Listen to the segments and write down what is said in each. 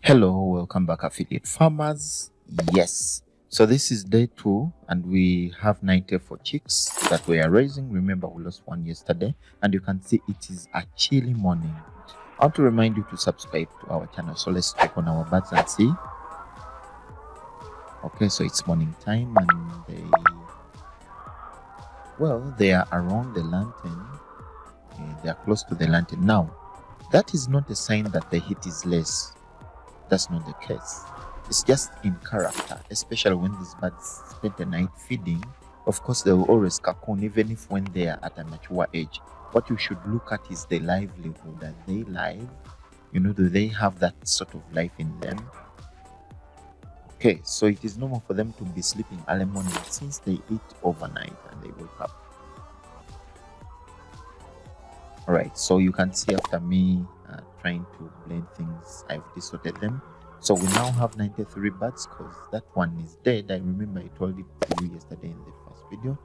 Hello, welcome back, affiliate farmers. Yes, so this is day 2, and we have 94 chicks that we are raising. Remember, we lost one yesterday, and you can see it is a chilly morning. I want to remind you to subscribe to our channel. So let's check on our birds and see. Okay, so it's morning time, and they are around the lantern. They are close to the lantern now. That is not a sign that the heat is less. That's not the case. It's just in character, especially when these birds spend the night feeding. Of course, they will always cocoon, even if when they are at a mature age. What you should look at is the livelihood. Are they live? Do they have that sort of life in them? Okay, so it is normal for them to be sleeping early morning since they eat overnight and they wake up. Alright, so you can see after me trying to blend things, I've distorted them. So we now have 93 birds because that one is dead. I remember I told it to you yesterday in the first video.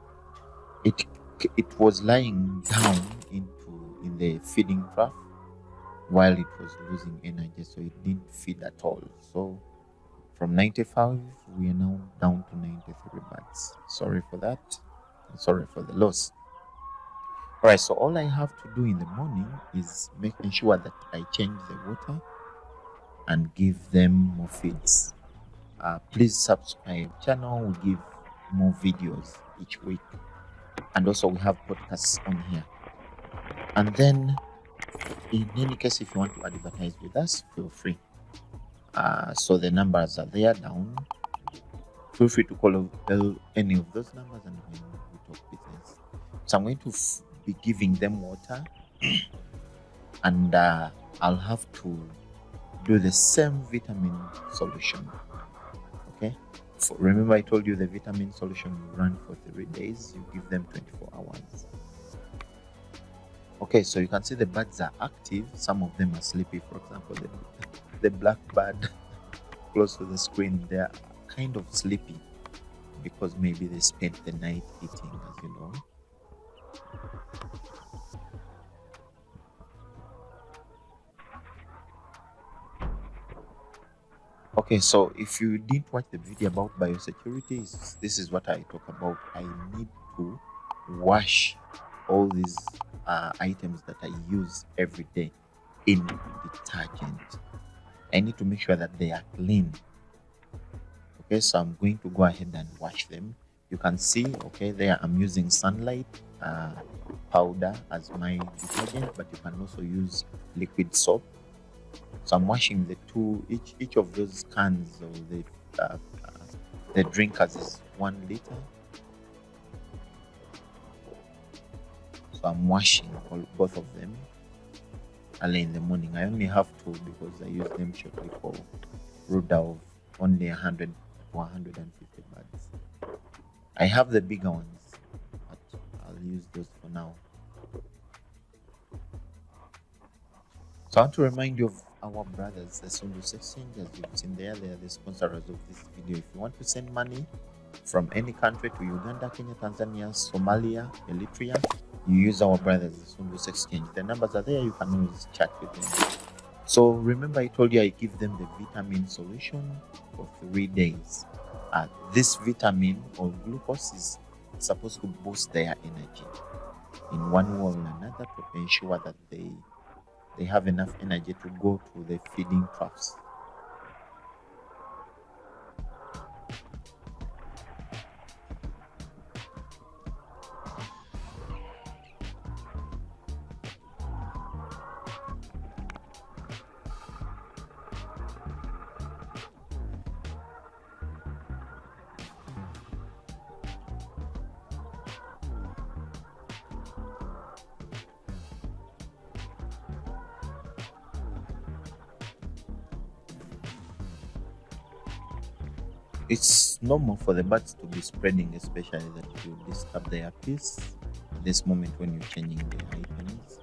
It was lying down in the feeding trough while it was losing energy, so it didn't feed at all. So from 95 we are now down to 93 birds. Sorry for that. Sorry for the loss. Alright, so all I have to do in the morning is making sure that I change the water and give them more feeds. Please subscribe channel. We give more videos each week, and also we have podcasts on here. And then in any case, if you want to advertise with us, feel free. So the numbers are there down. Feel free to call any of those numbers and when we talk business. So I'm going to be giving them water and I'll have to do the same vitamin solution. Okay, remember I told you the vitamin solution will run for 3 days. You give them 24 hours. Okay, so you can see the birds are active. Some of them are sleepy. For example, the black bird close to the screen, they are kind of sleepy because maybe they spent the night eating, as you know. Okay, so if you didn't watch the video about biosecurity, this is what I talk about. I need to wash all these items that I use every day in detergent. I need to make sure that they are clean. Okay, so I'm going to go ahead and wash them. You can see, okay, there I'm using sunlight powder as my detergent, but you can also use liquid soap. So I'm washing the two, each of those cans, or the drinkers is 1 liter. So I'm washing both of them early in the morning. I only have 2 because I use them shortly for brooder of only 100 to 150 birds. I have the bigger ones, but I'll use those for now. So I want to remind you of our brothers, the Kroilers Exchange. As you've seen there, they are the sponsors of this video. If you want to send money from any country to Uganda, Kenya, Tanzania, Somalia, Eritrea, you use our brothers, the Kroilers Exchange. The numbers are there. You can always chat with them. So remember I told you I give them the vitamin solution for 3 days. This vitamin or glucose is supposed to boost their energy in one way or another to ensure that they have enough energy to go to the feeding troughs. It's normal for the birds to be spreading, especially that you disturb their peace at this moment when you're changing the items.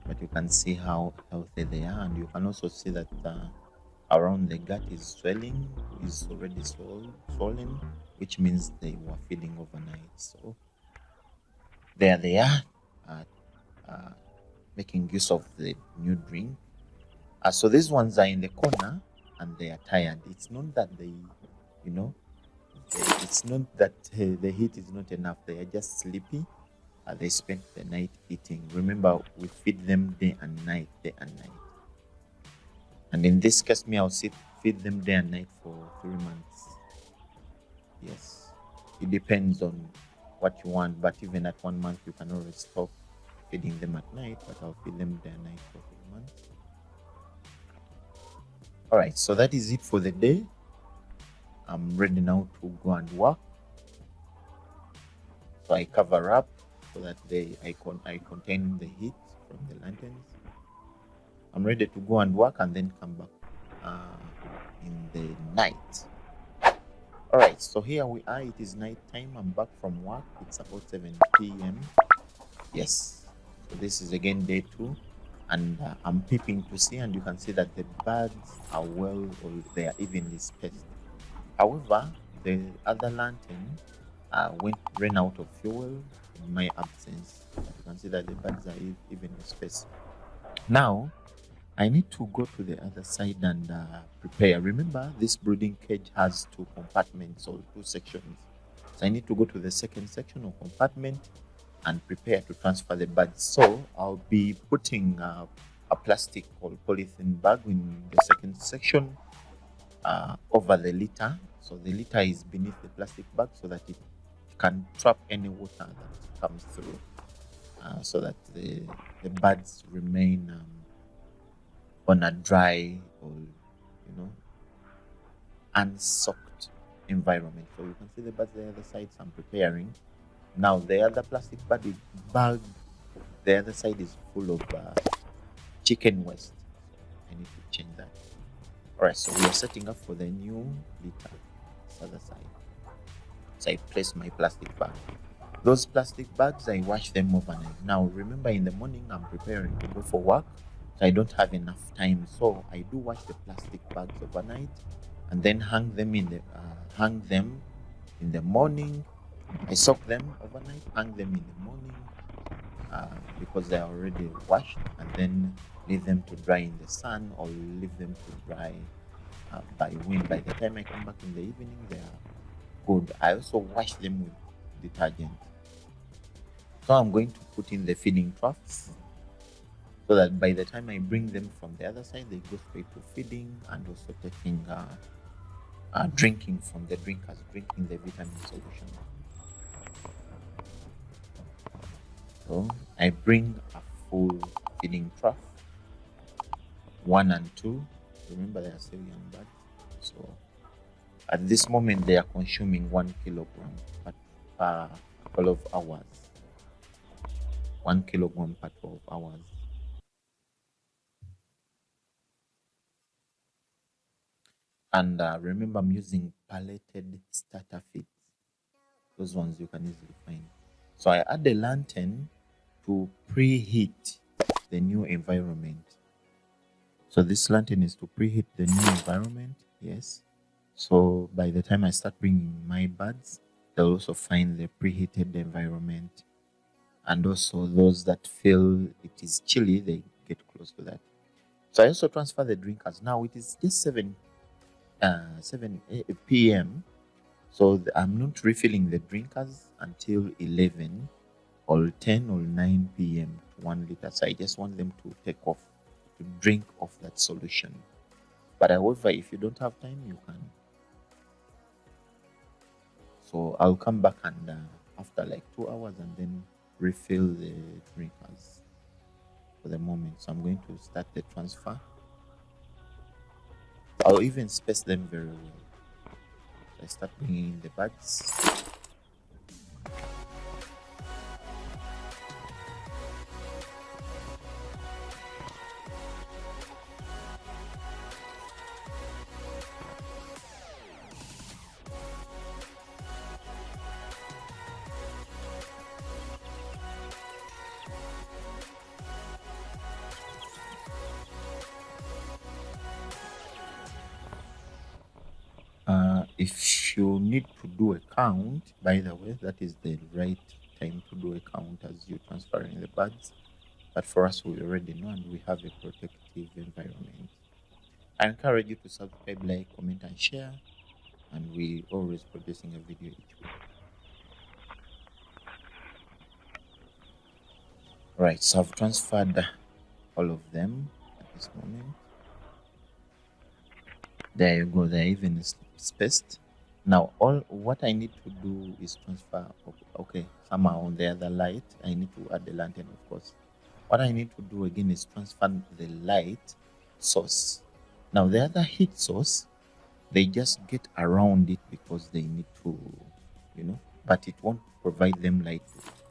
But you can see how healthy they are, and you can also see that around the gut is swelling, is already swollen, which means they were feeding overnight. So there they are, making use of the new drink. So these ones are in the corner and they are tired. It's not that they, you know, it's not that the heat is not enough. They are just sleepy. They spent the night eating. Remember, we feed them day and night, day and night. And in this case, I'll feed them day and night for 3 months. Yes, it depends on what you want, but even at 1 month, you can always stop feeding them at night, but I'll feed them day and night for 3 months. All right, so that is it for the day. I'm ready now to go and work. So I cover up so that I contain the heat from the lanterns. I'm ready to go and work and then come back in the night. All right, so here we are. It is night time. I'm back from work. It's about 7 p.m. Yes, so this is again day 2, and I'm peeping to see, and you can see that the birds are well, or they are evenly spaced. However, the other lantern ran out of fuel in my absence. You can see that the birds are evenly spaced. Now, I need to go to the other side and prepare. Remember, this brooding cage has 2 compartments or 2 sections. So I need to go to the second section or compartment and prepare to transfer the birds. So I'll be putting a plastic or polythene bag in the second section over the litter. So the litter is beneath the plastic bag so that it can trap any water that comes through, so that the birds remain on a dry or unsoaked environment. So you can see the birds the other side. So I'm preparing now. The other plastic bag, the other side is full of chicken waste. So I need to change that. All right, so we are setting up for the new litter. This other side. So I place my plastic bag. Those plastic bags, I wash them overnight. Now remember, in the morning I'm preparing to go for work, so I don't have enough time. So I do wash the plastic bags overnight and then hang them in the morning. I soak them overnight, hang them in the morning because they are already washed, and then leave them to dry in the sun or leave them to dry by wind. By the time I come back in the evening, they are good. I also wash them with detergent. So I'm going to put in the feeding troughs so that by the time I bring them from the other side, they go straight to feeding and also taking drinking from the drinkers, drinking the vitamin solution. So I bring a full feeding trough, 1 and 2. Remember, they are still young birds. So at this moment, they are consuming 1 kilogram per 12 hours. 1 kilogram per 12 hours. And remember, I'm using palleted starter feeds. Those ones you can easily find. So I add the lantern to preheat the new environment. So this lantern is to preheat the new environment. Yes. So by the time I start bringing my birds, they'll also find the preheated environment. And also those that feel it is chilly, they get close to that. So I also transfer the drinkers. Now it is just 7 p.m. So I'm not refilling the drinkers until 11 or 10 or 9 p.m. to 1 liter. So I just want them to drink off that solution. But however, if you don't have time, you can. So I'll come back and after like 2 hours and then refill the drinkers for the moment. So I'm going to start the transfer. I'll even space them very well. So I start bringing in the bags. If you need to do a count, by the way, that is the right time to do a count as you're transferring the bags. But for us, we already know and we have a protective environment. I encourage you to subscribe, like, comment, and share. And we always producing a video each week. Right, so I've transferred all of them at this moment. There you go, they're even spaced. Now all what I need to do is transfer. Okay, somehow on the other light I need to add the lantern, of course. What I need to do again is transfer the light source. Now the other heat source, they just get around it because they need to, but it won't provide them light.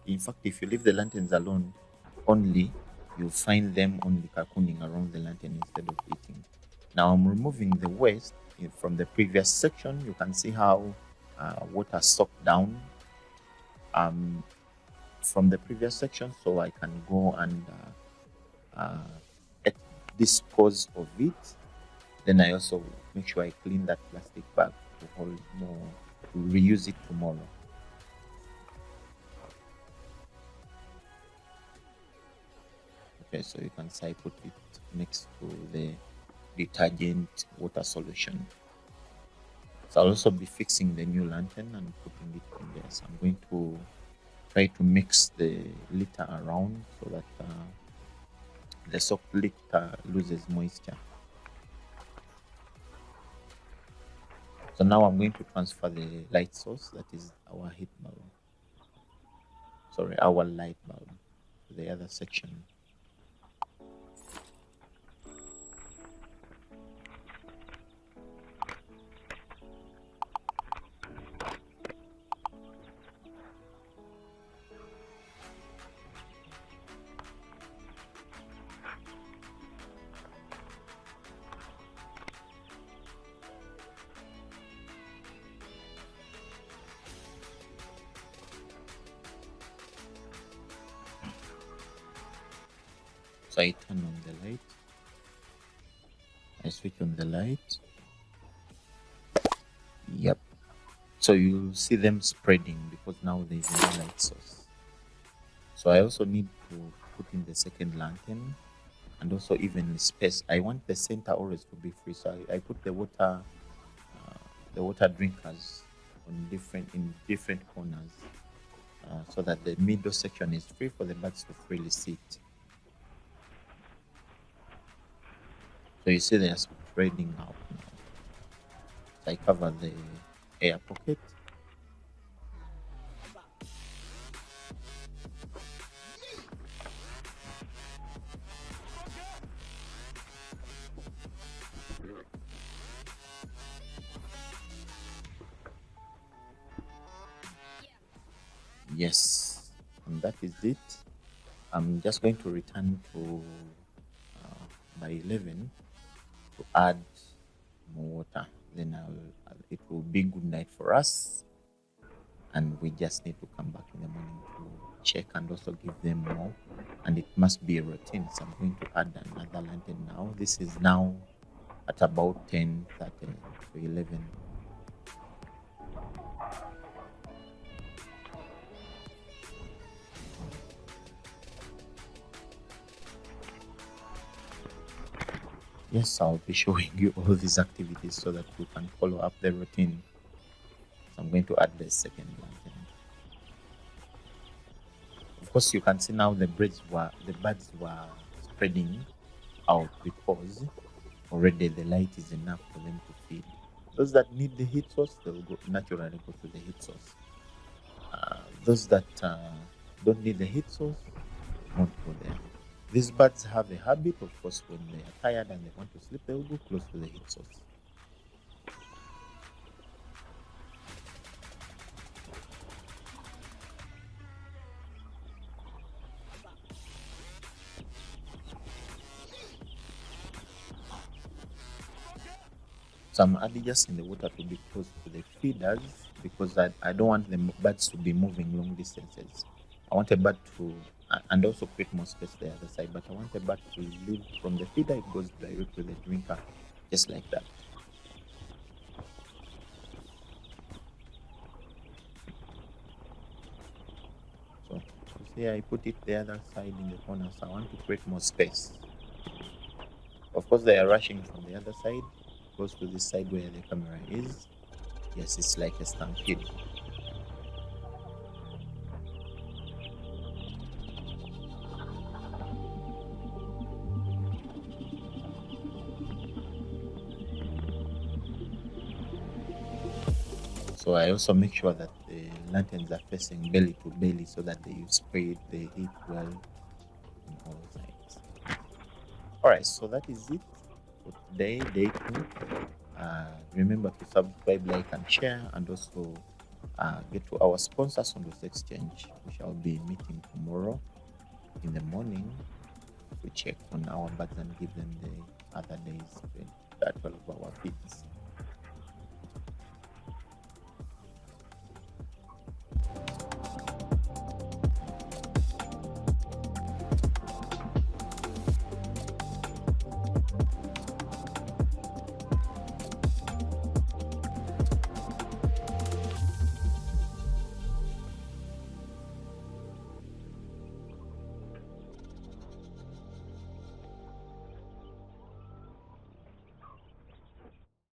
In fact, if you leave the lanterns alone only, you'll find them only cocooning around the lantern instead of eating. Now I'm removing the waste from the previous section. You can see how water soaked down from the previous section, so I can go and dispose of it. Then I also make sure I clean that plastic bag to hold more, to reuse it tomorrow. Okay, so you can see I put it next to the detergent water solution. So I'll also be fixing the new lantern and putting it in there. So I'm going to try to mix the litter around so that the soaked litter loses moisture. So now I'm going to transfer the light source, that is our heat bulb. Sorry, our light bulb to the other section. So I turn on the light, I switch on the light. Yep. So you'll see them spreading because now there's a new light source. So I also need to put in the second lantern and also evenly space. I want the center always to be free, so I put the water drinkers in different corners, so that the middle section is free for the birds to freely sit. So you see they are spreading out now. So I cover the air pocket. Yes, and that is it. I'm just going to return to by 11 to add more water. Then it will be good night for us, and we just need to come back in the morning to check and also give them more. And it must be a routine, so I'm going to add another lantern now. This is now at about 10:30 to 11. Yes, I'll be showing you all these activities so that you can follow up the routine. So I'm going to add the second lantern. Of course, you can see now the birds were spreading out because already the light is enough for them to feed. Those that need the heat source, they will naturally go to the heat source. Those that don't need the heat source won't go there. These birds have a habit, of course, when they are tired and they want to sleep, they will go close to the heat source. So I'm adding just in the water to be close to the feeders because I don't want the birds to be moving long distances. I want a bird to, and also create more space the other side, but I want a bird to leave from the feeder, it goes direct to the drinker, just like that. So you there, I put it the other side in the corner, so I want to create more space. Of course, they are rushing from the other side, goes to this side where the camera is. Yes, it's like a stampede. So I also make sure that the lanterns are facing belly to belly so that they spread the heat well in all sides. Alright, so that is it for today, day 2. Remember to subscribe, like, and share, and also get to our sponsor, Sondos Exchange. We shall be meeting tomorrow in the morning to check on our bags and give them the other days 12-hour feeds.